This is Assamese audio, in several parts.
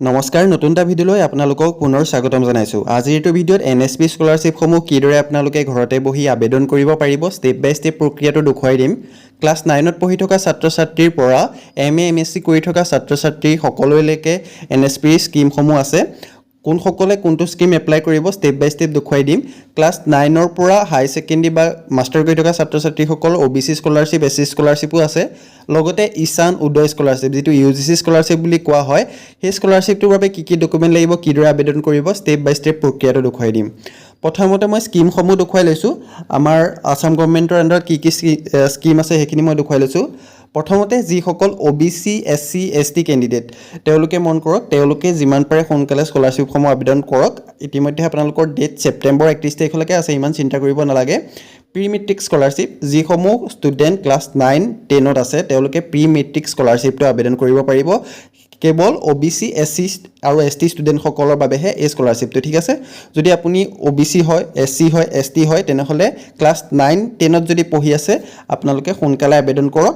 নমস্কাৰ নতুন এটা ভিডিঅ'লৈ আপোনালোকক পুনৰ স্বাগতম জনাইছোঁ। আজিৰ এইটো ভিডিঅ'ত NSP স্কলাৰশ্বিপসমূহ কিদৰে আপোনালোকে ঘৰতে বহি আবেদন কৰিব পাৰিব ষ্টেপ বাই ষ্টেপ প্ৰক্ৰিয়াটো দেখুৱাই দিম। ক্লাছ 9ত পঢ়ি থকা ছাত্ৰ ছাত্ৰীৰ পৰা MA MSc কৰি থকা ছাত্ৰ ছাত্ৰী সকলোলৈকে NSP স্কিমসমূহ আছে। কোনসকলে কোনটো স্কিম এপ্লাই কৰিব ষ্টেপ বাই ষ্টেপ দেখুৱাই দিম। ক্লাছ 9ৰ পৰা হাই ছেকেণ্ডেৰী বা মাষ্টাৰ কৰি থকা ছাত্ৰ ছাত্ৰীসকল OBC স্কলাৰশ্বিপ SC স্কলাৰশ্বিপো আছে। লগতে ঈশান উদয় স্কলাৰশ্বিপ যিটো UGC স্কলাৰশ্বিপ বুলি কোৱা হয়, সেই স্কলাৰশ্বিপটোৰ বাবে কি ডকুমেণ্ট লাগিব, কিদৰে আবেদন কৰিব ষ্টেপ বাই ষ্টেপ প্ৰক্ৰিয়াটো দেখুৱাই দিম। প্ৰথমতে মই স্কিমসমূহ দেখুৱাই লৈছোঁ। আমাৰ আসাম গভৰ্ণমেণ্টৰ আণ্ডাৰত কি স্কিম আছে সেইখিনি মই দেখুৱাই লৈছোঁ। প্ৰথমতে যিসকল OBC SC ST কেণ্ডিডেট তেওঁলোকে মন কৰক, তেওঁলোকে যিমান পাৰে সোনকালে স্কলাৰশ্বিপসমূহ আবেদন কৰক। ইতিমধ্যে আপোনালোকৰ ডেট ছেপ্টেম্বৰ 31 তাৰিখলৈকে আছে, ইমান চিন্তা কৰিব নালাগে। প্ৰি মেট্ৰিক স্কলাৰশ্বিপ যিসমূহ ষ্টুডেণ্ট ক্লাছ 9 10ত আছে তেওঁলোকে প্ৰি মেট্ৰিক স্কলাৰশ্বিপটো আবেদন কৰিব পাৰিব। কেৱল OBC SC আৰু ST ষ্টুডেণ্টসকলৰ বাবেহে এই স্কলাৰশ্বিপটো, ঠিক আছে। যদি আপুনি OBC হয়, SC হয়, ST হয়, তেনেহ'লে ক্লাছ 9 10ত যদি পঢ়ি আছে আপোনালোকে সোনকালে আবেদন কৰক।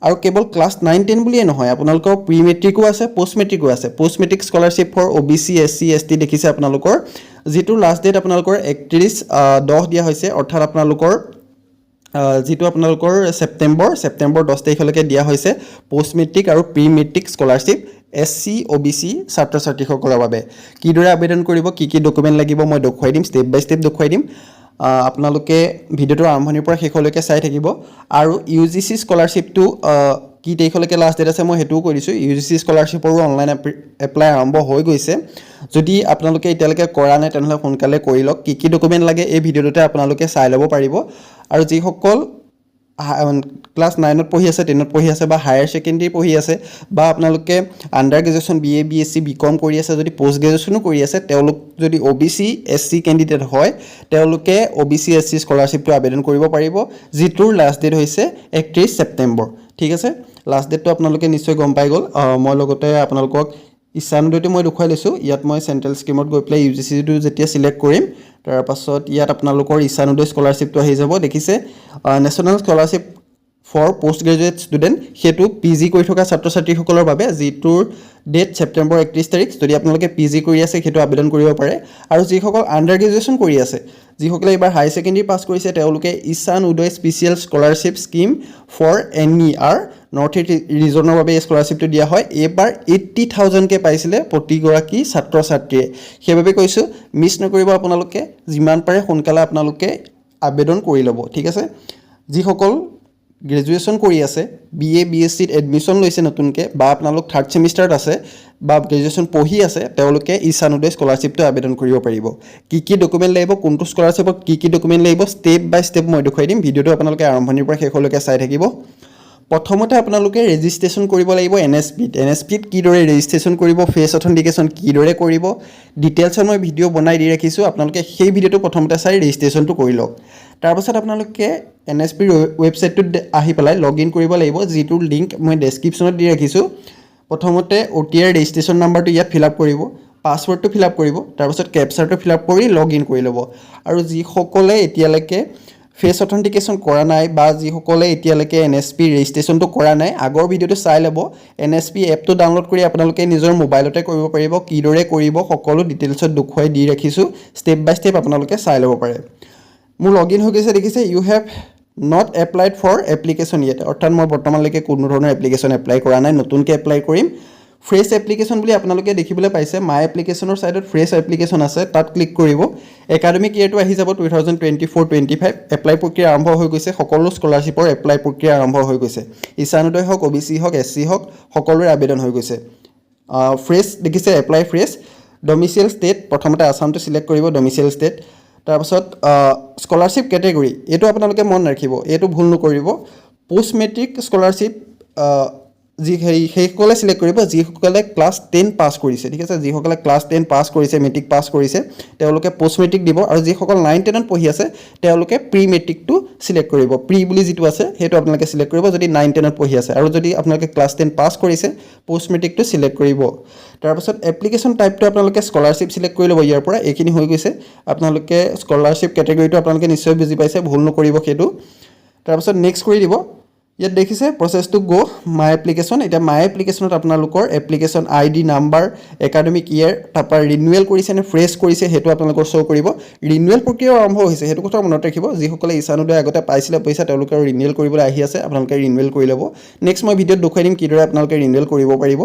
আৰু কেৱল ক্লাছ 9 10 বুলিয়ে নহয়, আপোনালোকৰ প্ৰি মেট্ৰিকো আছে, পষ্ট মেট্ৰিকো আছে। Post matric scholarship for OBC SC ST দেখিছে আপোনালোকৰ, যিটো লাষ্ট ডেট আপোনালোকৰ 31/10 দিয়া হৈছে, অৰ্থাৎ আপোনালোকৰ যিটো আপোনালোকৰ ছেপ্টেম্বৰ 10 তাৰিখলৈকে দিয়া হৈছে পষ্ট মেট্ৰিক আৰু pre matric scholarship SC OBC ছাত্ৰ ছাত্ৰীসকলৰ বাবে। কিদৰে আবেদন কৰিব, কি ডকুমেণ্ট লাগিব মই দেখুৱাই দিম, ষ্টেপ বাই ষ্টেপ দেখুৱাই দিম। আপোনালোকে ভিডিঅ'টোৰ আৰম্ভণিৰ পৰা শেষলৈকে চাই থাকিব। আৰু UGC স্কলাৰশ্বিপটো কি তাৰিখলৈকে লাষ্ট ডেট আছে মই সেইটোও কৈ দিছোঁ। UGC স্কলাৰশ্বিপৰো অনলাইন এপ্লাই আৰম্ভ হৈ গৈছে। যদি আপোনালোকে এতিয়ালৈকে কৰা নাই তেনেহ'লে সোনকালে কৰি লওক। কি ডকুমেণ্ট লাগে এই ভিডিঅ'টোতে আপোনালোকে চাই ল'ব পাৰিব। আৰু যিসকল ক্লাছ 9ত পঢ়ি আছে, 10ত পঢ়ি আছে বা হায়াৰ ছেকেণ্ডেৰী পঢ়ি আছে বা আপোনালোকে under graduation BA BSc BCom কৰি আছে, যদি পষ্ট গ্ৰেজুৱেশ্যনো কৰি আছে, তেওঁলোক যদি OBC SC কেণ্ডিডেট হয় তেওঁলোকে OBC SC স্কলাৰশ্বিপটো আবেদন কৰিব পাৰিব, যিটোৰ লাষ্ট ডেট হৈছে 31 ছেপ্টেম্বৰ, ঠিক আছে। লাষ্ট ডেটটো আপোনালোকে নিশ্চয় গম পাই গ'ল। মই লগতে আপোনালোকক ঈশান উদয়টো মই দেখুৱাই লৈছোঁ। ইয়াত মই চেণ্ট্ৰেল স্কিমত গৈ পেলাই UGCটো যেতিয়া ছিলেক্ট কৰিম তাৰপাছত ইয়াত আপোনালোকৰ ঈশান উদয় স্কলাৰশ্বিপটো আহি যাব। দেখিছে national scholarship for post graduate student, সেইটো PG কৰি থকা ছাত্ৰ ছাত্ৰীসকলৰ বাবে, যিটোৰ ডেট ছেপ্টেম্বৰ 31 তাৰিখ। যদি আপোনালোকে PG কৰি আছে সেইটো আবেদন কৰিব পাৰে। আৰু যিসকল আণ্ডাৰ গ্ৰেজুৱেশ্যন কৰি আছে, যিসকলে এইবাৰ হাই ছেকেণ্ডেৰী পাছ কৰিছে, তেওঁলোকে Ishan Uday special scholarship scheme for NER north east ৰিজনৰ বাবে এই স্কলাৰশ্বিপটো দিয়া হয়। এইবাৰ 80,000কৈ পাইছিলে প্ৰতিগৰাকী ছাত্ৰ ছাত্ৰীয়ে। সেইবাবে কৈছোঁ মিছ নকৰিব, আপোনালোকে যিমান পাৰে সোনকালে আপোনালোকে আবেদন কৰি ল'ব, ঠিক আছে। যিসকল গ্ৰেজুৱেশ্যন কৰি আছে, BA BScত এডমিশ্যন লৈছে নতুনকৈ, বা আপোনালোক 3rd ছেমিষ্টাৰত আছে বা গ্ৰেজুৱেশ্যন পঢ়ি আছে, তেওঁলোকে ঈশান উদয় স্কলাৰশ্বিপটো আবেদন কৰিব পাৰিব। কি ডকুমেণ্ট লাগিব, কোনটো স্কলাৰশ্বিপত কি ডকুমেণ্ট লাগিব ষ্টেপ বাই ষ্টেপ মই দেখুৱাই দিম। ভিডিঅ'টো আপোনালোকে আৰম্ভণিৰ পৰা শেষলৈকে চাই থাকিব। প্ৰথমতে আপোনালোকে ৰেজিষ্ট্ৰেশ্যন কৰিব লাগিব NSPত কিদৰে ৰেজিষ্ট্ৰেশ্যন কৰিব, ফেচ অথেণ্টিকেশ্যন কিদৰে কৰিব, ডিটেইলছত মই ভিডিঅ' বনাই দি ৰাখিছোঁ। আপোনালোকে সেই ভিডিঅ'টো প্ৰথমতে চাই ৰেজিষ্ট্ৰেশ্যনটো কৰি লওক। তাৰপাছত আপোনালোকে NSPৰ ৱেবছাইটটোত আহি পেলাই লগ ইন কৰিব লাগিব, যিটোৰ লিংক মই ডেছক্ৰিপশ্যনত দি ৰাখিছোঁ। প্ৰথমতে OTR ৰেজিষ্ট্ৰেশ্যন নাম্বাৰটো ইয়াত ফিল আপ কৰিব, পাছৱৰ্ডটো ফিল আপ কৰিব, তাৰপাছত কেপচাৰটো ফিল আপ কৰি লগ ইন কৰি ল'ব। আৰু যিসকলে এতিয়ালৈকে ফেচ অথেণ্টিকেশ্যন কৰা নাই বা যিসকলে এতিয়ালৈকে NSP ৰেজিষ্ট্ৰেশ্যনটো কৰা নাই, আগৰ ভিডিঅ'টো চাই ল'ব। NSP এপটো ডাউনলোড কৰি আপোনালোকে নিজৰ মোবাইলতে কৰিব পাৰিব। কিদৰে কৰিব সকলো ডিটেইলছত দেখুৱাই দি ৰাখিছোঁ, ষ্টেপ বাই ষ্টেপ আপোনালোকে চাই ল'ব পাৰে। মোৰ লগ ইন হৈ গৈছে, দেখিছে you have not applied for application yet, অৰ্থাৎ মই বৰ্তমানলৈকে কোনো ধৰণৰ এপ্লিকেশ্যন এপ্লাই কৰা নাই, নতুনকৈ এপ্লাই কৰিম। ফ্ৰেছ এপ্লিকেশ্যন বুলি আপোনালোকে দেখিবলৈ পাইছে, মাই এপ্লিকেশ্যনৰ ছাইডত ফ্ৰেছ এপ্লিকেশ্যন আছে, তাত ক্লিক কৰিব। একাডেমিক ইয়েৰটো আহি যাব 2024-25। এপ্লাই প্ৰক্ৰিয়া আৰম্ভ হৈ গৈছে, সকলো স্কলাৰশ্বিপৰ এপ্লাই প্ৰক্ৰিয়া আৰম্ভ হৈ গৈছে। ঈশান উদয় হওক, OBC হওক, SC হওক, সকলোৰে আবেদন হৈ গৈছে। ফ্ৰেছ দেখিছে, এপ্লাই ফ্ৰেছ। ডমিচিয়েল ষ্টেট, প্ৰথমতে আছামটো ছিলেক্ট কৰিব, ডমিচিয়েল ষ্টেট। তাৰপাছত স্কলাৰশ্বিপ কেটেগৰী, এইটো আপোনালোকে মন ৰাখিব, এইটো ভুল নকৰিব। পষ্ট মেট্ৰিক স্কলাৰশ্বিপ সেইসকলে ছিলেক্ট কৰিব যিসকলে ক্লাছ 10 পাছ কৰিছে, ঠিক আছে। যিসকলে ক্লাছ 10 পাছ কৰিছে, মেট্ৰিক পাছ কৰিছে, তেওঁলোকে পষ্ট মেট্ৰিক দিব। আৰু যিসকল 9 10ত পঢ়ি আছে তেওঁলোকে প্ৰি মেট্ৰিকটো ছিলেক্ট কৰিব। প্ৰি বুলি যিটো আছে সেইটো আপোনালোকে ছিলেক্ট কৰিব যদি 9 10ত পঢ়ি আছে। আৰু যদি আপোনালোকে ক্লাছ 10 পাছ কৰিছে পষ্ট মেট্ৰিকটো ছিলেক্ট কৰিব। তাৰপাছত এপ্লিকেশ্যন টাইপটো আপোনালোকে স্কলাৰশ্বিপ ছিলেক্ট কৰি ল'ব। ইয়াৰ পৰা এইখিনি হৈ গৈছে। আপোনালোকে স্কলাৰশ্বিপ কেটেগৰীটো আপোনালোকে নিশ্চয় বুজি পাইছে, ভুল নকৰিব সেইটো। তাৰপাছত নেক্সট কৰি দিব। ইয়াত দেখিছে process to go my application এতিয়া মাই এপ্লিকেশ্যনত আপোনালোকৰ application ID number academic year তাৰপৰা ৰিনিউৱেল কৰিছে নে ফ্ৰেছ কৰিছে সেইটো আপোনালোকৰ শ্ব' কৰিব ৰিনিউৱেল প্ৰক্ৰিয়া আৰম্ভ হৈছে সেইটো কথা মনত ৰাখিব যিসকলে ঈশানোদয় আগতে পাইছিলে পইচা তেওঁলোকে ৰিনিউৱেল কৰিবলৈ আহি আছে আপোনালোকে ৰিনিউৱেল কৰি ল'ব নেক্সট মই ভিডিঅ'ত দেখুৱাই দিম কিদৰে আপোনালোকে ৰিনিউৱেল কৰিব পাৰিব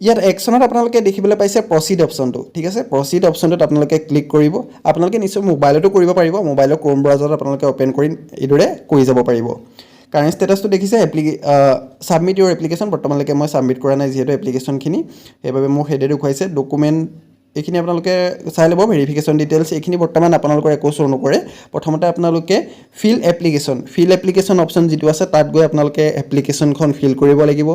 ইয়াত একশ্যনত আপোনালোকে দেখিবলৈ পাইছে প্ৰচিড অপশ্যনটো ঠিক আছে প্ৰচিড অপশ্যনটোত আপোনালোকে ক্লিক কৰিব আপোনালোকে নিশ্চয় মোবাইলতো কৰিব পাৰিব মোবাইলৰ ক্ৰোম ব্ৰাউজাৰত আপোনালোকে অ'পেন কৰি এইদৰে কৰি যাব পাৰিব কাৰেণ্ট ষ্টেটাছটো দেখিছে ছাবমিট ইউৰ এপ্লিকেশ্যন বৰ্তমানলৈকে মই ছাবমিট কৰা নাই যিহেতু এপ্লিকেশ্যনখিনি সেইবাবে মোক সেইদৰে দেখুৱাইছে ডকুমেণ্ট এইখিনি আপোনালোকে চাই ল'ব ভেৰিফিকেশ্যন ডিটেইলছ এইখিনি বৰ্তমান আপোনালোকৰ একো শ্ব' নকৰে প্ৰথমতে আপোনালোকে ফিল এপ্লিকেশ্যন অপশ্যন যিটো আছে তাত গৈ আপোনালোকে এপ্লিকেশ্যনখন ফিল কৰিব লাগিব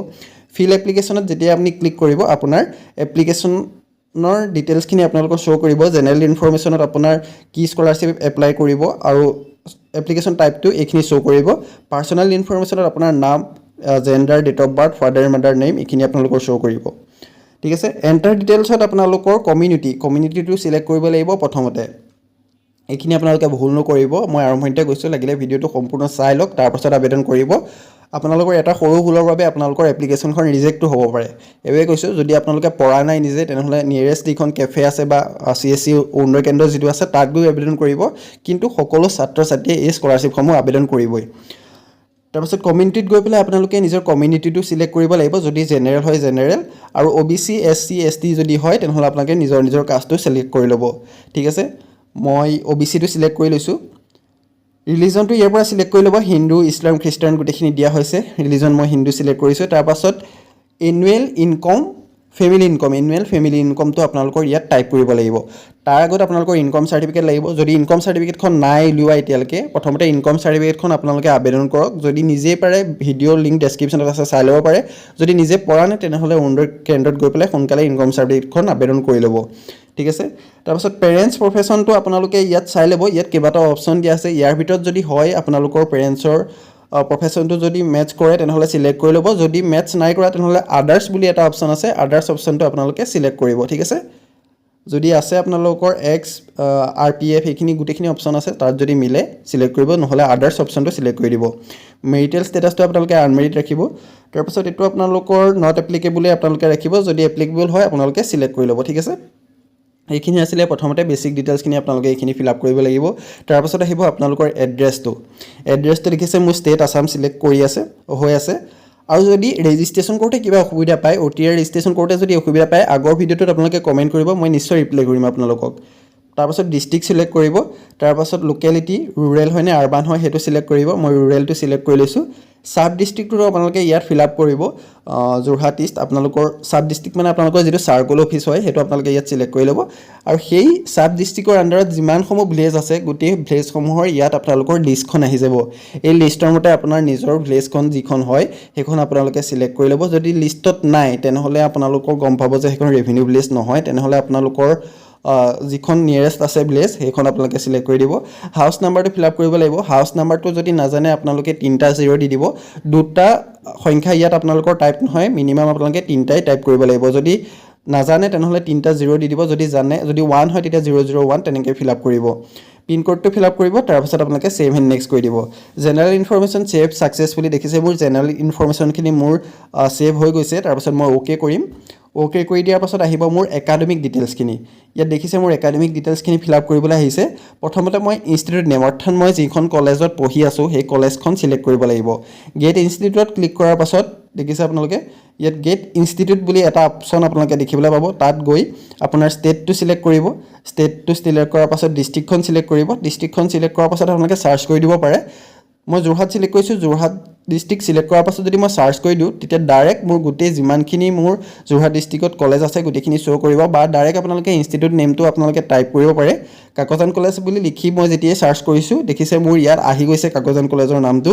ফিল এপ্লিকেশ্যনত যেতিয়া আপুনি ক্লিক কৰিব আপোনাৰ এপ্লিকেশ্যনৰ ডিটেইলছখিনি আপোনালোকৰ শ্ব' কৰিব জেনেৰেল ইনফৰমেশ্যনত আপোনাৰ কি স্কলাৰশ্বিপ এপ্লাই কৰিব আৰু এপ্লিকেশ্যন টাইপটো এইখিনি শ্ব' কৰিব পাৰ্চনেল ইনফৰমেশ্যনত আপোনাৰ নাম gender date of birth father mother name এইখিনি আপোনালোকৰ শ্ব' কৰিব ঠিক আছে এণ্টাৰ ডিটেইলছত আপোনালোকৰ কমিউনিটিটো চিলেক্ট কৰিব লাগিব প্ৰথমতে এইখিনি আপোনালোকে ভুল নকৰিব মই আৰম্ভণিতে কৈছোঁ লাগিলে ভিডিঅ'টো সম্পূৰ্ণ চাই লওক তাৰপাছত আবেদন কৰিব আপোনালোকৰ এটা সৰু ভুলৰ বাবে আপোনালোকৰ এপ্লিকেশ্যনখন ৰিজেক্টো হ'ব পাৰে এইবাবে কৈছোঁ যদি আপোনালোকে পৰা নাই নিজে তেনেহ'লে নিয়েৰেষ্ট যিখন কেফে আছে বা CSC অৰুণোদয় কেন্দ্ৰ যিটো আছে তাত গৈ আবেদন কৰিব কিন্তু সকলো ছাত্ৰ ছাত্ৰীয়ে এই স্কলাৰশ্বিপসমূহ আবেদন কৰিবই তাৰপিছত কমিউনিটিত গৈ পেলাই আপোনালোকে নিজৰ কমিউনিটিটো চিলেক্ট কৰিব লাগিব যদি জেনেৰেল হয় জেনেৰেল আৰু OBC SC ST যদি হয় তেনেহ'লে আপোনালোকে নিজৰ কাষ্টটো চিলেক্ট কৰি ল'ব ঠিক আছে মই OBCটো চিলেক্ট কৰি লৈছোঁ ৰিলিজনটো ইয়াৰ পৰা চিলেক্ট কৰি ল'ব হিন্দু ইছলাম খ্ৰীষ্টান গোটেইখিনি দিয়া হৈছে ৰিলিজন মই হিন্দু চিলেক্ট কৰিছোঁ তাৰপাছত এনুৱেল ফেমিলি ইনকমটো আপোনালোকৰ ইয়াত টাইপ কৰিব লাগিব তাৰ আগত আপোনালোকৰ ইনকম চাৰ্টিফিকেট লাগিব যদি ইনকম চাৰ্টিফিকেটখন নাই উলিওৱা এতিয়ালৈকে প্ৰথমতে ইনকম চাৰ্টিফিকেটখন আপোনালোকে আবেদন কৰক যদি নিজেই পাৰে ভিডিঅ' লিংক ডেছক্ৰিপশ্যনত আছে চাই ল'ব পাৰে যদি নিজে পৰা নাই তেনেহ'লে অৰুণোদয় কেন্দ্ৰত গৈ পেলাই সোনকালে ইনকম চাৰ্টিফিকেটখন আবেদন কৰি ল'ব ঠিক আছে তাৰপাছত পেৰেণ্টছ প্ৰফেশ্যনটো আপোনালোকে ইয়াত চাই ল'ব ইয়াত কেইবাটাও অপশ্যন দিয়া আছে ইয়াৰ ভিতৰত যদি হয় আপোনালোকৰ পেৰেণ্টছৰ প্ৰফেশ্যনটো যদি মেটচ কৰে তেনেহ'লে চিলেক্ট কৰি ল'ব যদি মেটচ নাই কৰা তেনেহ'লে আদাৰ্ছ বুলি এটা অপশ্যন আছে আদাৰ্ছ অপশ্যনটো আপোনালোকে চিলেক্ট কৰিব ঠিক আছে যদি আছে আপোনালোকৰ RPF এইখিনি গোটেইখিনি অপশ্যন আছে তাত যদি মিলে চিলেক্ট কৰিব নহ'লে আদাৰ্ছ অপশ্যনটো চিলেক্ট কৰি দিব মেৰিটেল ষ্টেটাছটো আপোনালোকে আনমেৰিড ৰাখিব তাৰপাছত এইটো আপোনালোকৰ নট এপ্লিকেবলে আপোনালোকে ৰাখিব যদি এপ্লিকেবল হয় আপোনালোকে চিলেক্ট কৰি ল'ব ঠিক আছে এইখিনি আছিলে প্ৰথমতে বেছিক ডিটেইলছখিনি আপোনালোকে এইখিনি ফিল আপ কৰিব লাগিব তাৰপাছত আহিব আপোনালোকৰ এড্ৰেছটো দেখিছে মোৰ ষ্টেট আসাম চিলেক্ট হৈ আছে আৰু যদি ৰেজিষ্ট্ৰেশ্যন কৰোঁতে কিবা অসুবিধা পায় OTR ৰেজিষ্ট্ৰেশ্যন কৰোঁতে যদি অসুবিধা পায় আগৰ ভিডিঅ'টোত আপোনালোকে কমেণ্ট কৰিব মই নিশ্চয় ৰিপ্লাই কৰিম আপোনালোকক তাৰপাছত ডিষ্ট্ৰিক্ট চিলেক্ট কৰিব তাৰপাছত লোকেলিটি ৰুৰেল হয় নে আৰবান হয় সেইটো চিলেক্ট কৰিব মই ৰুৰেলটো চিলেক্ট কৰি লৈছোঁ সাব ডিষ্ট্ৰিক্টটো আপোনালোকে ইয়াত ফিল আপ কৰিব যোৰহাট ইষ্ট আপোনালোকৰ সাব ডিষ্ট্ৰিক্ট মানে আপোনালোকৰ যিটো চাৰ্কল অফিচ হয় সেইটো আপোনালোকে ইয়াত চিলেক্ট কৰি ল'ব আৰু সেই সাব ডিষ্ট্ৰিক্টৰ আণ্ডাৰত যিমানসমূহ ভিলেজ আছে গোটেই ভিলেজসমূহৰ ইয়াত আপোনালোকৰ লিষ্টখন আহি যাব এই লিষ্টৰ মতে আপোনাৰ নিজৰ ভিলেজখন যিখন হয় সেইখন আপোনালোকে চিলেক্ট কৰি ল'ব যদি লিষ্টত নাই তেনেহ'লে আপোনালোকৰ গম পাব যে সেইখন ৰেভিনিউ ভিলেজ নহয় তেনেহ'লে আপোনালোকৰ যিখন নিয়েৰেষ্ট আছে ভিলেজ সেইখন আপোনালোকে চিলেক্ট কৰি দিব হাউচ নাম্বাৰটো ফিল আপ কৰিব লাগিব হাউচ নাম্বাৰটো যদি নাজানে আপোনালোকে 3টা 0 দি দিব 2টা সংখ্যা ইয়াত আপোনালোকৰ টাইপ নহয় মিনিমাম আপোনালোকে 3টাই টাইপ কৰিব লাগিব যদি নাজানে তেনেহ'লে 3টা 0 দি দিব যদি জানে যদি 1 হয় তেতিয়া 001 তেনেকৈ ফিল আপ কৰিব পিন কোডটো ফিল আপ কৰিব তাৰপিছত আপোনালোকে সেভ এণ্ড নেক্সট কৰি দিব জেনেৰেল ইনফৰমেশ্যন সেভ ছাকচেছফুলি দেখিছে মোৰ জেনেৰেল ইনফৰমেশ্যনখিনি মোৰ সেভ হৈ গৈছে তাৰপিছত মই অ'কে কৰিম অ'কে কৰি দিয়াৰ পাছত আহিব মোৰ একাডেমিক ডিটেইলছখিনি ইয়াত দেখিছে মোৰ একাডেমিক ডিটেইলছখিনি ফিল আপ কৰিবলৈ আহিছে প্ৰথমতে মই ইনষ্টিটিউট নেম অৰ্থাৎ মই যিখন কলেজত পঢ়ি আছোঁ সেই কলেজখন চিলেক্ট কৰিব লাগিব গেট ইনষ্টিটিউটত ক্লিক কৰাৰ পাছত দেখিছে আপোনালোকে ইয়াত গেট ইনষ্টিটিউট বুলি এটা অপশ্যন আপোনালোকে দেখিবলৈ পাব তাত গৈ আপোনাৰ ষ্টেটটো চিলেক্ট কৰিব ষ্টেটটো চিলেক্ট কৰাৰ পাছত ডিষ্ট্ৰিক্টখন চিলেক্ট কৰিব ডিষ্ট্ৰিক্টখন চিলেক্ট কৰাৰ পাছত আপোনালোকে চাৰ্চ কৰি দিব পাৰে মই যোৰহাট চিলেক্ট কৰিছোঁ যোৰহাট ডিষ্ট্ৰিক্ট চিলেক্ট কৰাৰ পাছত যদি মই চাৰ্চ কৰি দিওঁ তেতিয়া ডাইৰেক্ট মোৰ গোটেই যিমানখিনি মোৰ যোৰহাট ডিষ্ট্ৰিক্টত কলেজ আছে গোটেইখিনি শ্ব' কৰিব বা ডাইৰেক্ট আপোনালোকে ইনষ্টিটিউট নেমটো আপোনালোকে টাইপ কৰিব পাৰে কাকজান কলেজ বুলি লিখি মই যেতিয়াই চাৰ্চ কৰিছোঁ দেখিছে মোৰ ইয়াত আহি গৈছে কাকজান কলেজৰ নামটো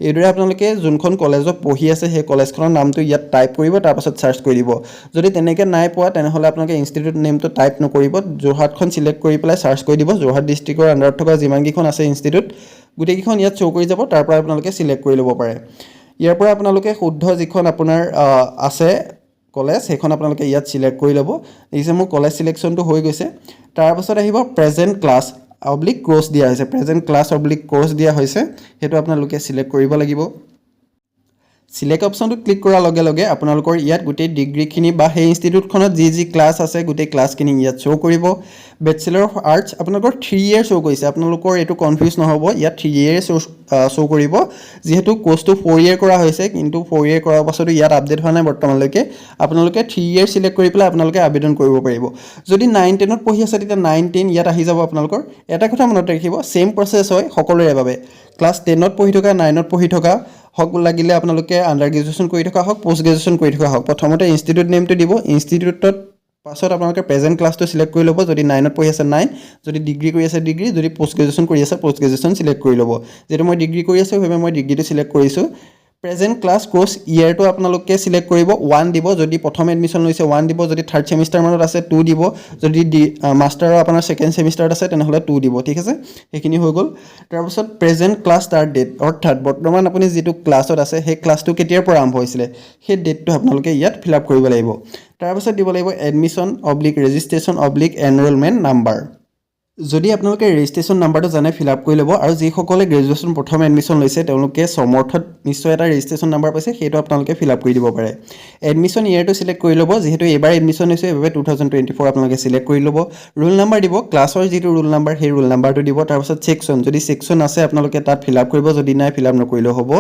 এইদৰে আপোনালোকে যোনখন কলেজত পঢ়ি আছে সেই কলেজখনৰ নামটো ইয়াত টাইপ কৰিব তাৰপাছত চাৰ্চ কৰি দিব যদি তেনেকৈ নাই পোৱা তেনেহ'লে আপোনালোকে ইনষ্টিটিউট নেমটো টাইপ নকৰিব যোৰহাটখন চিলেক্ট কৰি পেলাই চাৰ্চ কৰি দিব যোৰহাট ডিষ্ট্ৰিক্টৰ আণ্ডাৰত থকা যিমানকেইখন আছে ইনষ্টিটিউট গোটেইকেইখন ইয়াত শ্ব' কৰি যাব তাৰ পৰা আপোনালোকে চিলেক্ট কৰি ল'ব পাৰে ইয়াৰ পৰা আপোনালোকে শুদ্ধ যিখন আপোনাৰ আছে কলেজ সেইখন আপোনালোকে ইয়াত চিলেক্ট কৰি ল'ব দেখিছে মোৰ কলেজ চিলেকশ্যনটো হৈ গৈছে তাৰপাছত আহিব প্ৰেজেণ্ট ক্লাছ অব্লিক কোৰ্ছ দিয়া হৈছে প্ৰেজেণ্ট ক্লাছ অব্লিক কোৰ্ছ দিয়া হৈছে সেইটো আপোনালোকে চিলেক্ট কৰিব লাগিব সিলেক্ট অপশনটো ক্লিক কৰাৰ লগে লগে আপোনালোকৰ ইয়াত গোটেই ডিগ্ৰীখিনি বা সেই ইনষ্টিটিউটখনত যি ক্লাছ আছে গোটেই ক্লাছখিনি ইয়াত শ্ব' কৰিব বেচেলৰ অফ আৰ্টছ আপোনালোকৰ 3 ইয়েৰ শ্ব' কৰিছে আপোনালোকৰ এইটো কনফিউজ নহ'ব ইয়াত 3 ইয়েৰ শ্ব' কৰিব যিহেতু কোৰ্চটো 4 ইয়েৰ কৰা হৈছে কিন্তু 4 ইয়েৰ কৰাৰ পাছতো ইয়াত আপডেট হোৱা নাই বৰ্তমানলৈকে আপোনালোকে 3 ইয়েৰ সিলেক্ট কৰি পেলাই আপোনালোকে আবেদন কৰিব পাৰিব যদি 9 10ত পঢ়ি আছে তেতিয়া 9 10 ইয়াত আহি যাব আপোনালোকৰ এটা কথা মনত ৰাখিব সেম প্ৰসেছ হয় সকলোৰে বাবে ক্লাছ 10ত পঢ়ি থকা 9ত পঢ়ি থকা হক লাগিলে আপোনালোকে আন্ডাৰ গ্ৰেজুৱেশ্যন কৰি থকা হক পোষ্ট গ্ৰেজুৱেশ্যন কৰি থকা হক প্ৰথমতে ইনষ্টিটিউট নেমটো দিব ইনষ্টিটিউটত পাছত আপোনালোকে প্ৰেজেন্ট ক্লাছটো সিলেক্ট কৰি ল'ব যদি 9ত পঢ়ি আছে 9 যদি ডিগ্ৰী কৰি আছে ডিগ্ৰী যদি পোষ্ট গ্ৰেজুৱেশ্যন কৰি আছে পোষ্ট গ্ৰেজুৱেশ্যন সিলেক্ট কৰি ল'ব যেটো মই ডিগ্ৰী কৰি আছো সেইবাবে মই ডিগ্ৰীটো সিলেক্ট কৰিছো প্ৰেজেন্ট ক্লাছ কোৰ্স ইয়াৰটো আপোনালোকে সিলেক্ট কৰিব 1 দিব যদি প্ৰথম এডমিশন লৈছে 1 দিব যদি থাৰ্ড সেমিষ্টাৰ মানত আছে 2 দিব যদি মাষ্টাৰৰ আপোনাৰ সেকেন্ড সেমিষ্টাৰত আছে তেনেহলে 2 দিব ঠিক আছে সেইখিনি হৈ গ'ল তাৰ পাছত প্ৰেজেন্ট ক্লাছ ষ্টাৰ্ট ডেট অৰ্থাৎ বৰ্তমান আপুনি যেটো ক্লাছত আছে সেই ক্লাছটো কেতিয়াৰ পৰা আৰম্ভ হৈছিল সেই ডেটটো আপোনালোকে ইয়াত ফিল আপ কৰিব লাগিব তাৰ পাছত দিব লাগিব এডমিশন ৰেজিষ্ট্ৰেচন এনৰোলমেন্ট নাম্বাৰ যদি আপোনালোকে ৰেজিষ্ট্ৰেচন নাম্বাৰটো জানে ফিল আপ কৰি ল'ব আৰু যিসকলে গ্ৰেজুৱেশ্যন প্ৰথম এডমিশন লৈছে তেওঁলোকে সমৰ্থত নিশ্চয় এটা ৰেজিষ্ট্ৰেচন নাম্বাৰ পাইছে সেইটো আপোনালোকে ফিল আপ কৰি দিব পাৰে এডমিশন ইয়াৰটো সিলেক্ট কৰি ল'ব যেহেতু এবাৰ এডমিশন হৈছে এবাৰ 2024 আপোনালোকে সিলেক্ট কৰি ল'ব ৰোল নাম্বাৰ দিব ক্লাছৰ যেটো ৰোল নাম্বাৰ সেই ৰোল নাম্বাৰটো দিব তাৰ পাছত সেকশন যদি সেকশন আছে আপোনালোকে তাত ফিল আপ কৰিব যদি নাই ফিল আপ নকৰিলেও হ'ব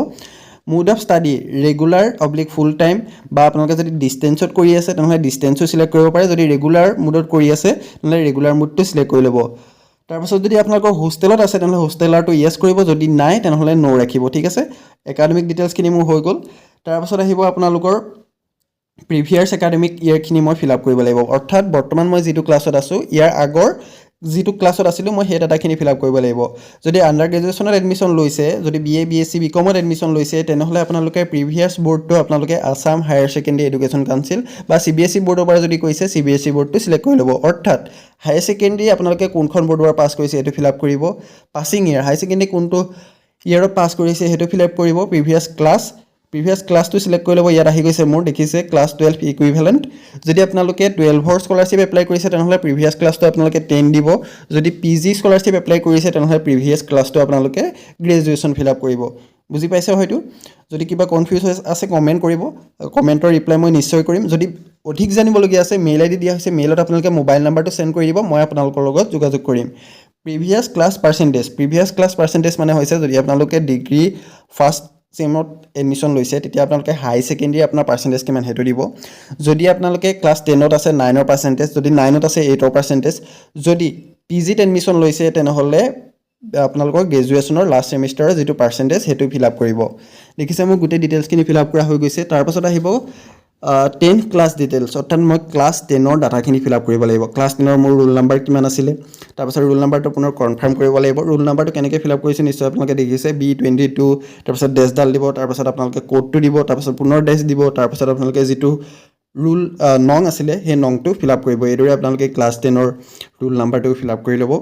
mode of study regular oblique full time বা আপোনালোকে যদি ডিসটেন্সত কৰি আছে তেনেহলে ডিসটেন্সও সিলেক্ট কৰিব পাৰে যদি ৰেগুলাৰ মোডত কৰি আছে তেনেহলে ৰেগুলাৰ মোডটো সিলেক্ট কৰি ল'ব তাৰ পাছত যদি আপোনালোকৰ হোষ্টেলত আছে তেনেহলে হোষ্টেলাৰটো ইয়েস কৰিব যদি নাই তেনেহলে নো ৰাখিব ঠিক আছে একাডেমিক ডিটেইলছ খিনি মোৰ হৈ গ'ল তাৰ পাছত আহিব আপোনালোকৰ প্ৰিভিয়াস একাডেমিক ইয়াৰ খিনি মই ফিল আপ কৰিব লাগিব অৰ্থাৎ বৰ্তমান মই যেটো ক্লাছত আছো ইয়াৰ আগৰ যেটো ক্লাছত আছিল মই সেই ডাটাখিনি ফিল আপ কৰিব লাগিব যদি আন্ডাৰ গ্ৰেজুৱেশ্যনত এডমিশন লৈছে যদি বিএ বিএসসি বিকমত এডমিশন লৈছে তেনেহলে আপোনালোকে প্ৰিভিয়াস বোৰ্ডটো আপোনালোকে Assam higher secondary education council বা সিবিএসই বোৰ্ডৰ পৰা যদি কৈছে সিবিএসই বোৰ্ডটো সিলেক্ট কৰি ল'ব অৰ্থাৎ হায়াৰ সেকেন্ডাৰী আপোনালোকে কোনখন বোৰ্ডৰ পাছ কৰিছে এটো ফিল আপ কৰিব পাছিং ইয়াৰ হায়াৰ সেকেন্ডাৰী কোনটো ইয়াৰত পাছ কৰিছে হেতু ফিল আপ কৰিব প্ৰিভিয়াস ক্লাছটো সিলেক্ট কৰি ল'ব ইয়াত আহি গৈছে মোৰ দেখিছে ক্লাছ 12 ইকুইভ্যালেন্ট যদি আপোনালোকে 12ৰ স্কলাৰশ্বিপ এপ্লাই কৰিছে তেনেহলে প্ৰিভিয়াস ক্লাছটো আপোনালোকে 10 দিব যদি পিজি স্কলাৰশ্বিপ এপ্লাই কৰিছে তেনেহলে প্ৰিভিয়াস ক্লাছটো আপোনালোকে গ্ৰেজুৱেশ্যন ফিল আপ কৰিব বুজি পাইছে হয়তো যদি কিবা কনফিউজ আছে কমেন্ট কৰিব কমেন্টৰ ৰিপ্লাই মই নিশ্চয় কৰিম যদি অধিক জানিবলগীয়া আছে মেইল আইডি দিয়া হৈছে মেইলত আপোনালোকে মোবাইল নাম্বাৰটো সেন্ড কৰি দিব মই আপোনালোকৰ লগত যোগাযোগ কৰিম প্ৰিভিয়াস ক্লাছ পাৰ্চেন্টেজ মানে হৈছে যদি আপোনালোকে ডিগ্ৰী ফাৰ্স্ট সেমত এডমিশন লৈছে তেতিয়া আপোনালোকে হাই সেকেন্ডাৰী আপোনাৰ পাৰ্চেন্টেজ কিমান হেতু দিব যদি আপোনালোকে ক্লাছ 10ত আছে 9ৰ পাৰ্চেন্টেজ যদি 9ত আছে 8ৰ পাৰ্চেন্টেজ যদি পিজিত এডমিশন লৈছে তেনেহলে আপোনালোকৰ গ্ৰেজুৱেশ্যনৰ লাষ্ট সেমিষ্টাৰৰ যেটো পাৰ্চেন্টেজ হেতু ফিল আপ কৰিব দেখিছে মই গোটেই ডিটেইলছ খিনি ফিল আপ কৰা হৈ গৈছে তাৰ পাছত আহিব 10 ক্লাছ ডিটেইলছ অৰ্থাৎ মই ক্লাছ 10ৰ ডাটাখিনি ফিল আপ কৰিব লাগিব ক্লাছ 10ৰ মোৰ ৰোল নাম্বাৰ কিমান আছিল তাৰ পাছত ৰোল নাম্বাৰটো পুনৰ কনফাৰ্ম কৰিব লাগিব ৰোল নাম্বাৰটো কেনেকৈ ফিল আপ কৰিছে নিশ্চয় আপোনালোকে দেখিছে B22 তাৰ পাছত ডেছডাল দিব তাৰ পাছত আপোনালোকে কোডটো দিব তাৰ পাছত পুনৰ ডেছ দিব তাৰ পাছত আপোনালোকে যেটো ৰোল নং আছিল সেই নংটো ফিল আপ কৰিব এইদৰে আপোনালোকে ক্লাছ 10ৰ ৰোল নাম্বাৰটো ফিল আপ কৰি ল'ব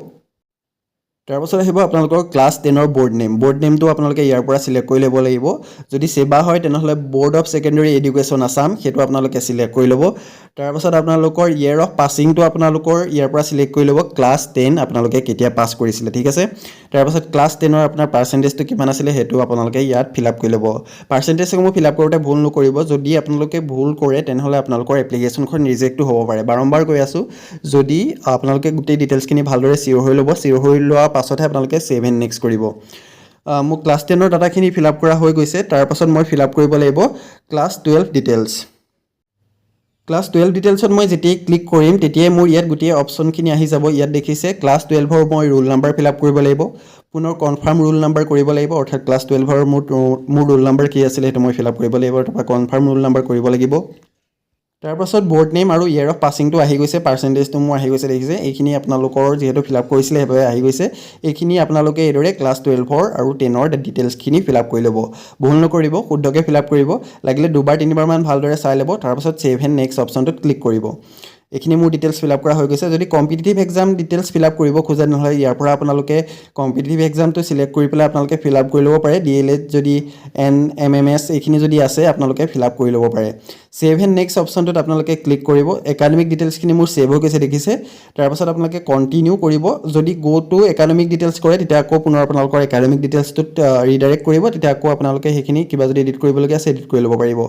তাৰ পাছত আহিব আপোনালোকৰ ক্লাছ 10ৰ বোৰ্ড নেমটো আপোনালোকে ইয়াৰ পৰা সিলেক্ট কৰি ল'ব লাগিব যদি সেবা হয় তেনেহলে board of secondary education Assam হেতু আপোনালোকে সিলেক্ট কৰি ল'ব তাৰ পাছত আপোনালোকৰ ইয়াৰ অফ পাছিংটো আপোনালোকৰ ইয়াৰ পৰা সিলেক্ট কৰি ল'ব ক্লাছ 10 আপোনালোকে কেতিয়া পাছ কৰিছিল ঠিক আছে তাৰ পাছত ক্লাছ 10ৰ আপোনাৰ পাৰ্চেন্টেজটো কিমান আছিল হেতু আপোনালোকে ইয়াত ফিল আপ কৰি ল'ব পাৰ্চেন্টেজসমূহ ফিল আপ কৰোতে ভুল নকৰিব যদি আপোনালোকে ভুল কৰে তেনেহলে আপোনালোকৰ এপ্লিকেশনখন ৰিজেক্ট হ'ব পাৰে বাৰম্বাৰ কৈ আছো যদি আপোনালোকে গোটেই ডিটেইলছখিনি ভালদৰে সিওৰ হৈ ল'ব সিওৰ হৈ লোৱা পাছতহে আপোনালোকে সেভ এণ্ড নেক্সট কৰিব মোক ক্লাছ 10ৰ ডাটাখিনি ফিল আপ কৰা হৈ গৈছে তাৰ পাছত মই ফিল আপ কৰিব লাগিব ক্লাছ 12 ডিটেইলছ ক্লাছ 12 ডিটেইলছত মই যেতিয়াই ক্লিক কৰিম তেতিয়াই মোৰ ইয়াত গোটেই অপচনখিনি আহি যাব ইয়াত দেখিছে ক্লাছ 12ৰ মই ৰোল নাম্বাৰ ফিল আপ কৰিব লাগিব পুনৰ কনফাৰ্ম ৰোল নাম্বাৰ কৰিব লাগিব অৰ্থাৎ ক্লাছ 12ৰ মোৰ ৰোল নাম্বাৰ কি আছিল হেতু মই ফিল আপ কৰিব লাগিব তাৰপৰা কনফাৰ্ম ৰোল নাম্বাৰ কৰিব লাগিব তাৰ পাছত বোৰ্ড নেম আৰু ইয়াৰ অফ পাছিংটো আহি গৈছে পাৰ্চেন্টেজটো মোৰ আহি গৈছে দেখিছে এইখিনি আপোনালোকৰ যেহেতু ফিল আপ কৰিছিলে হেবে আহি গৈছে এইখিনি আপোনালোকে এইদৰে ক্লাছ 12ৰ আৰু 10ৰ ডিটেইলছখিনি ফিল আপ কৰি ল'ব ভুল নকৰিব শুদ্ধকৈ ফিল আপ কৰিব লাগিলে দুবাৰ তিনিবাৰ মান ভালদৰে চাই ল'ব তাৰ পাছত সেভ এণ্ড নেক্সট অপচনটোত ক্লিক কৰিব এইখিনি মোৰ ডিটেইলছ ফিল আপ কৰা হৈ গৈছে যদি competitive exam details fill up কৰিব খোজে নহলে ইয়াৰ পৰা আপোনালোকে কম্পিটিটিভ এক্সামটো সিলেক্ট কৰি পেলাই আপোনালোকে ফিল আপ কৰি ল'ব পাৰে ডিএলএড যদি এনএমএমএছ এইখিনি যদি আছে আপোনালোকে ফিল আপ কৰি ল'ব পাৰে সেভ এণ্ড নেক্সট অপশ্যনটোত আপোনালোকে ক্লিক কৰিব একাডেমিক ডিটেইলছখিনি মোৰ সেভ হৈ গৈছে দেখিছে তাৰপাছত আপোনালোকে কণ্টিনিউ কৰিব যদি গো টু একাডেমিক ডিটেইলছ কৰে তেতিয়া আকৌ পুনৰ আপোনালোকৰ একাডেমিক ডিটেইলছটোত ৰিডাইৰেক্ট কৰিব তেতিয়া আকৌ আপোনালোকে সেইখিনি কিবা যদি এডিট কৰিবলগীয়া আছে এডিট কৰি ল'ব পাৰিব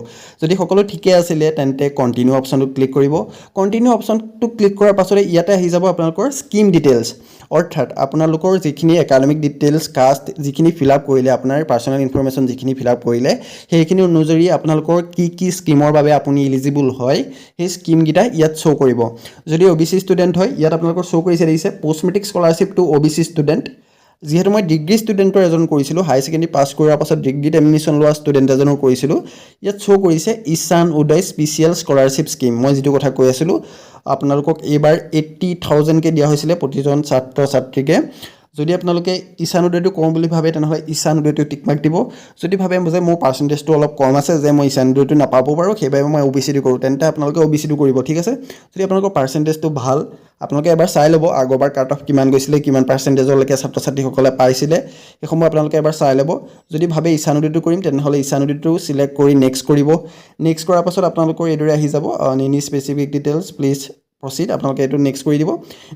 যদি সকলো ঠিকে আছিলে তেন্তে কণ্টিনিউ অপশ্যনটোত ক্লিক কৰিব কণ্টিনিউ অপশ্যনটো ক্লিক কৰাৰ পাছতে ইয়াতে আহি যাব আপোনালোকৰ স্কিম ডিটেইলছ অৰ্থাৎ আপোনালোকৰ যিখিনি একাডেমিক ডিটেইলছ কাষ্ট যিখিনি ফিল আপ কৰিলে আপোনাৰ পাৰ্চনেল ইনফৰমেশ্যন যিখিনি ফিল আপ কৰিলে সেইখিনি অনুযায়ী আপোনালোকৰ কি স্কিমৰ বাবে আপুনি এলিজিবল হয় সেই স্কিমকেইটা ইয়াত শ্ব' কৰিব যদি OBC ষ্টুডেণ্ট হয় ইয়াত আপোনালোকৰ শ্ব' কৰিছে দেখিছে post matric scholarship to OBC student যিহেতু মই ডিগ্ৰী ষ্টুডেণ্টৰ এজন কৰিছিলোঁ হাই ছেকেণ্ডেৰী পাছ কৰাৰ পাছত ডিগ্ৰীত এডমিশ্যন লোৱা ষ্টুডেণ্ট এজনৰ কৰিছিলোঁ ইয়াত শ্ব' কৰিছে ঈশান উদয় স্পেচিয়েল স্কলাৰশ্বিপ স্কিম মই যিটো কথা কৈ আছিলোঁ আপোনালোকক এইবাৰ 80,000কে দিয়া হৈছিলে প্ৰতিজন ছাত্ৰ ছাত্ৰীকে যদি আপোনালোকে ঈশান উদয়টো কওঁ বুলি ভাবে তেনেহ'লে ঈশান উদয়টো টিক মাৰ্ক দিব যদি ভাবে যে মোৰ পাৰ্চেণ্টেজটো অলপ কম আছে যে মই ঈশান উদয়টো নাপাব পাৰোঁ সেইবাবে মই OBCটো কৰোঁ তেন্তে আপোনালোকে OBCটো কৰিব ঠিক আছে যদি আপোনালোকৰ পাৰ্চেণ্টেজটো ভাল আপোনালোকে এবাৰ চাই ল'ব আগৰবাৰ কাট অফ কিমান গৈছিলে কিমান পাৰ্চেণ্টেজলৈকে ছাত্ৰ ছাত্ৰীসকলে পাইছিলে সেইসমূহ আপোনালোকে এবাৰ চাই ল'ব যদি ভাবে ঈশান উদয়টো কৰিম তেনেহ'লে ঈশান উদয়টো চিলেক্ট কৰি নেক্সট কৰিব নেক্সট কৰাৰ পাছত আপোনালোকৰ এইদৰে আহি যাব any specific details please proceed আপোনালোকে এইটো নেক্সট কৰি দিব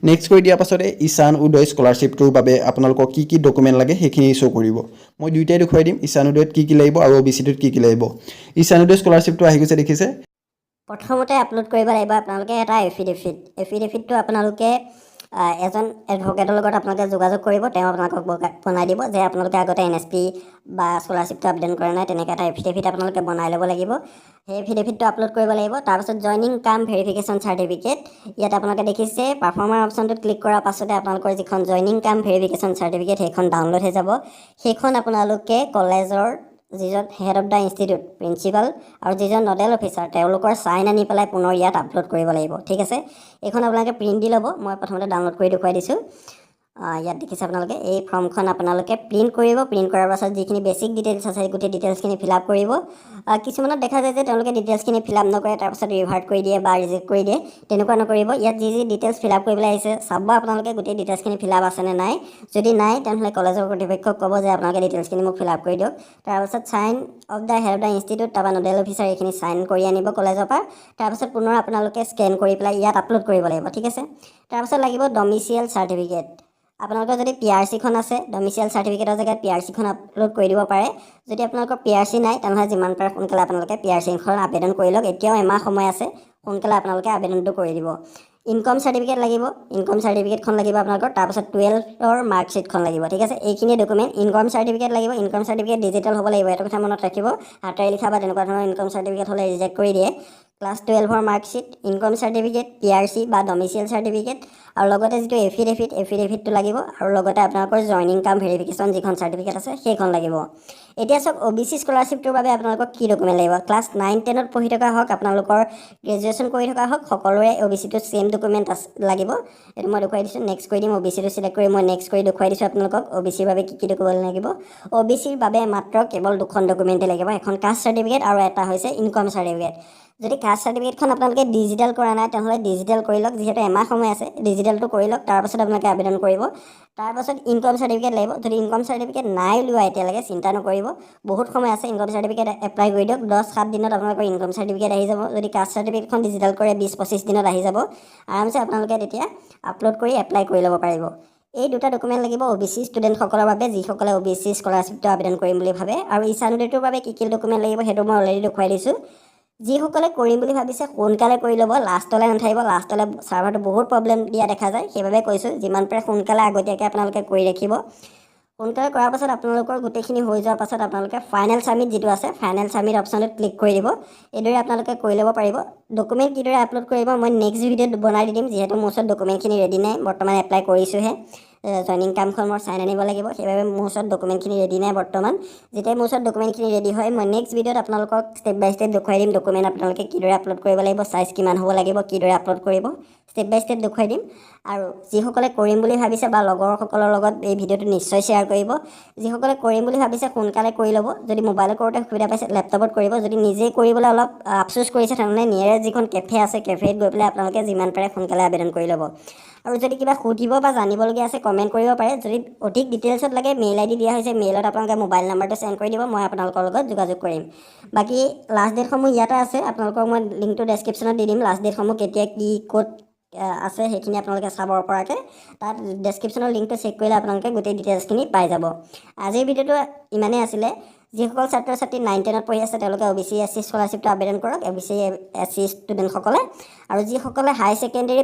নেক্সট কৰি দিয়াৰ পাছতে ঈশান উদয় স্কলাৰশ্বিপটোৰ বাবে আপোনালোকক কি ডকুমেণ্ট লাগে সেইখিনি শ্ব' কৰিব মই দুইটাই দেখুৱাই দিম ঈশান উদয়ত কি লাগিব আৰু OBCটোত কি লাগিব ঈশান উদয় স্কলাৰশ্বিপটো আহি গৈছে দেখিছে প্ৰথমতে আপলোড কৰিব লাগিব আপোনালোকে এটা এফিডেভিটটো আপোনালোকে এজন এডভকেটৰ লগত আপোনালোকে যোগাযোগ কৰিব তেওঁ আপোনালোকক বনাই দিব যে আপোনালোকে আগতে NSP বা স্কলাৰশ্বিপটো আবেদন কৰা নাই তেনেকৈ এটা এফিডেভিট আপোনালোকে বনাই ল'ব লাগিব সেই এফিডেভিটটো আপলোড কৰিব লাগিব তাৰপাছত জইনিং কাম ভেৰিফিকেশ্যন চাৰ্টিফিকেট ইয়াত আপোনালোকে দেখিছে পাৰফৰ্মাৰ অপশ্যনটোত ক্লিক কৰাৰ পাছতে আপোনালোকৰ যিখন জইনিং কাম ভেৰিফিকেশ্যন চাৰ্টিফিকেট সেইখন ডাউনলোড হৈ যাব সেইখন আপোনালোকে কলেজৰ যিজন head of the institute principal আৰু যিজন নডেল অফিচাৰ তেওঁলোকৰ চাইন আনি পেলাই পুনৰ ইয়াত আপলোড কৰিব লাগিব ঠিক আছে এইখন আপোনালোকে প্ৰিণ্ট দি ল'ব মই প্ৰথমতে ডাউনলোড কৰি দেখুৱাই দিছোঁ ইয়াত দেখিছে আপোনালোকে এই ফৰ্মখন আপোনালোকে প্ৰিণ্ট কৰিব প্ৰিণ্ট কৰাৰ পাছত যিখিনি বেছিক ডিটেইলছ আছে গোটেই ডিটেইলছখিনি ফিল আপ কৰিব কিছুমানত দেখা যায় যে তেওঁলোকে ডিটেইলছখিনি ফিল আপ নকৰে তাৰপাছত ৰিভাৰ্ট কৰি দিয়ে বা ৰিজেক্ট কৰি দিয়ে তেনেকুৱা নকৰিব ইয়াত যি ডিটেইলছ ফিল আপ কৰিবলৈ আহিছে চাব আপোনালোকে গোটেই ডিটেইলছখিনি ফিল আপ আছেনে নাই যদি নাই তেনেহ'লে কলেজৰ কৰ্তৃপক্ষক ক'ব যে আপোনালোকে ডিটেইলছখিনি মোক ফিল আপ কৰি দিয়ক তাৰপাছত sign off the head of the institute তাৰপৰা নডেল অফিচাৰ এইখিনি চাইন কৰি আনিব কলেজৰ পৰা তাৰপাছত পুনৰ আপোনালোকে স্কেন কৰি পেলাই ইয়াত আপলোড কৰিব লাগিব ঠিক আছে তাৰপাছত লাগিব ডমিচিয়েল চাৰ্টিফিকেট আপোনালোকৰ যদি PRCখন আছে ডমিচিয়েল চাৰ্টিফিকেটৰ জেগাত PRCখন আপলোড কৰি দিব পাৰে যদি আপোনালোকৰ PRC নাই তেনেহ'লে যিমান পাৰে সোনকালে আপোনালোকে PRCখন আবেদন কৰি লওক এতিয়াও এমাহ সময় আছে সোনকালে আপোনালোকে আবেদনটো কৰি দিব ইনকম চাৰ্টিফিকেট লাগিব ইনকম চাৰ্টিফিকেটখন লাগিব আপোনালোকৰ তাৰপাছত 12ৰ মাৰ্কশ্বিটখন লাগিব ঠিক আছে এইখিনি ডকুমেণ্ট ইনকম চাৰ্টিফিকেট লাগিব ইনকম চাৰ্টিফিকেট ডিজিটেল হ'ব লাগিব এইটো কথা মনত ৰাখিব হাতেৰে লিখা বা তেনেকুৱা ধৰণৰ ইনকম চাৰ্টিফিকেট হ'লে ৰিজেক্ট কৰি দিয়ে ক্লাছ 12ৰ মাৰ্কশ্বিট ইনকম চাৰ্টিফিকেট PRC বা ডমিচিয়েল চাৰ্টিফিকেট আৰু লগতে যিটো এফিডেভিটটো লাগিব আৰু লগতে আপোনালোকৰ জইনিং কাম ভেৰিফিকেশ্যন যিখন চাৰ্টিফিকেট আছে সেইখন লাগিব এতিয়া চাওক OBC স্কলাৰশ্বিপটোৰ বাবে আপোনালোকক কি ডকুমেণ্ট লাগিব ক্লাছ 9-10ত পঢ়ি থকা হওক আপোনালোকৰ গ্ৰেজুৱেশ্যন কৰি থকা হওক সকলোৰে OBCটোত ছেইম ডকুমেণ্ট লাগিব এইটো মই দেখুৱাই দিছোঁ নেক্সট কৰি দিম OBCটো চিলেক্ট কৰি মই নেক্সট কৰি দেখুৱাই দিছোঁ আপোনালোকক OBCৰ বাবে কি ডকুমেণ্ট লাগিব OBCৰ বাবে মাত্ৰ কেৱল দুখন ডকুমেণ্টেই লাগিব এখন কাষ্ট চাৰ্টিফিকেট আৰু এটা হৈছে ইনকম চাৰ্টিফিকেট যদি কাষ্ট চাৰ্টিফিকেটখন আপোনালোকে ডিজিটেল কৰা নাই তেনেহ'লে ডিজিটেল কৰি লওক যিহেতু এমাহ সময় আছে ডিজিটেলটো কৰি লওক তাৰপাছত আপোনালোকে আবেদন কৰিব তাৰপাছত ইনকম চাৰ্টিফিকেট লাগিব যদি ইনকম চাৰ্টিফিকেট নাই লোৱা এতিয়ালৈকে চিন্তা নকৰিব বহুত সময় আছে ইনকম চাৰ্টিফিকেট এপ্লাই কৰি দিয়ক 10-7 দিনত আপোনালোকৰ ইনকম চাৰ্টিফিকেট আহি যাব যদি কাষ্ট চাৰ্টিফিকেটখন ডিজিটেল কৰে 20-25 দিনত আহি যাব আৰামছে আপোনালোকে তেতিয়া আপলোড কৰি এপ্লাই কৰি ল'ব পাৰিব এই দুটা ডকুমেণ্ট লাগিব OBC ষ্টুডেণ্টসকলৰ বাবে যিসকলে OBC স্কলাৰশ্বিপটো আবেদন কৰিম বুলি ভাবে আৰু ঈশান উদয়টোৰ বাবে কি ডকুমেণ্ট লাগিব সেইটো মই অলৰেডি দেখুৱাই দিছোঁ যিসকলে কৰিম বুলি ভাবিছে সোনকালে কৰি ল'ব লাষ্টলৈ নাথাকিব লাষ্টলৈ ছাৰ্ভাৰটো বহুত প্ৰব্লেম দিয়া দেখা যায় সেইবাবে কৈছোঁ যিমান পাৰে সোনকালে আগতীয়াকৈ আপোনালোকে কৰি ৰাখিব সোনকালে কৰাৰ পাছত আপোনালোকৰ গোটেইখিনি হৈ যোৱাৰ পাছত আপোনালোকে ফাইনেল ছাবমিট যিটো আছে ফাইনেল ছাবমিট অপশ্যনটোত ক্লিক কৰি দিব এইদৰে আপোনালোকে কৰি ল'ব পাৰিব ডকুমেণ্ট কিদৰে আপলোড কৰিব মই নেক্সট ভিডিঅ'ত বনাই দি দিম যিহেতু মোৰ ওচৰত ডকুমেণ্টখিনি ৰেডি নাই বৰ্তমান এপ্লাই কৰিছোঁহে জইনিং কামখন মোৰ চাইন আনিব লাগিব সেইবাবে মোৰ ওচৰত ডকুমেণ্টখিনি ৰেডি নাই বৰ্তমান যেতিয়া মোৰ ওচৰত ডকুমেণ্টখিনি ৰেডি হয় মই নেক্সট ভিডিঅ'ত আপোনালোকক ষ্টেপ বাই ষ্টেপ দেখুৱাই দিম ডকুমেণ্ট আপোনালোকে কিদৰে আপলোড কৰিব লাগিব চাইজ কিমান হ'ব লাগিব কিদৰে আপলোড কৰিব ষ্টেপ বাই ষ্টেপ দেখুৱাই দিম আৰু যিসকলে কৰিম বুলি ভাবিছে বা লগৰসকলৰ লগত এই ভিডিঅ'টো নিশ্চয় শ্বেয়াৰ কৰিব যিসকলে কৰিম বুলি ভাবিছে সোনকালে কৰি ল'ব যদি মোবাইলত কৰোঁতে সুবিধা পাইছে লেপটপত কৰিব যদি নিজেই কৰিবলৈ অলপ আফচোচ কৰিছে তেনেহ'লে নিয়েৰে যিখন কেফে আছে কেফেত গৈ পেলাই আপোনালোকে যিমান পাৰে সোনকালে আবেদন কৰি ল'ব আৰু যদি কিবা সুধিব বা জানিবলগীয়া আছে কমেণ্ট কৰিব পাৰে। যদি অধিক ডিটেইলছত লাগে মেইল ID দিয়া হৈছে, মেইলত আপোনালোকে মোবাইল নাম্বাৰটো চেণ্ড কৰি দিব, মই আপোনালোকৰ লগত যোগাযোগ কৰিম। বাকী লাষ্ট ডেটসমূহ ইয়াতে আছে, আপোনালোকক মই লিংকটো ডেছক্ৰিপশ্যনত দি দিম। লাষ্ট ডেটসমূহ কেতিয়া কি ক'ত আছে সেইখিনি আপোনালোকে চাব পৰাকৈ তাত ডেছক্ৰিপশ্যনৰ লিংকটো চেক কৰিলে আপোনালোকে গোটেই ডিটেইলছখিনি পাই যাব। আজিৰ ভিডিঅ'টো ইমানেই আছিলে। যিসকল ছাত্ৰ ছাত্ৰী 9-10ত পঢ়ি আছে তেওঁলোকে OBC SC স্কলাৰশ্বিপটো আবেদন কৰক, OBC SC ষ্টুডেণ্টসকলে। আৰু যিসকলে হাই ছেকেণ্ডেৰী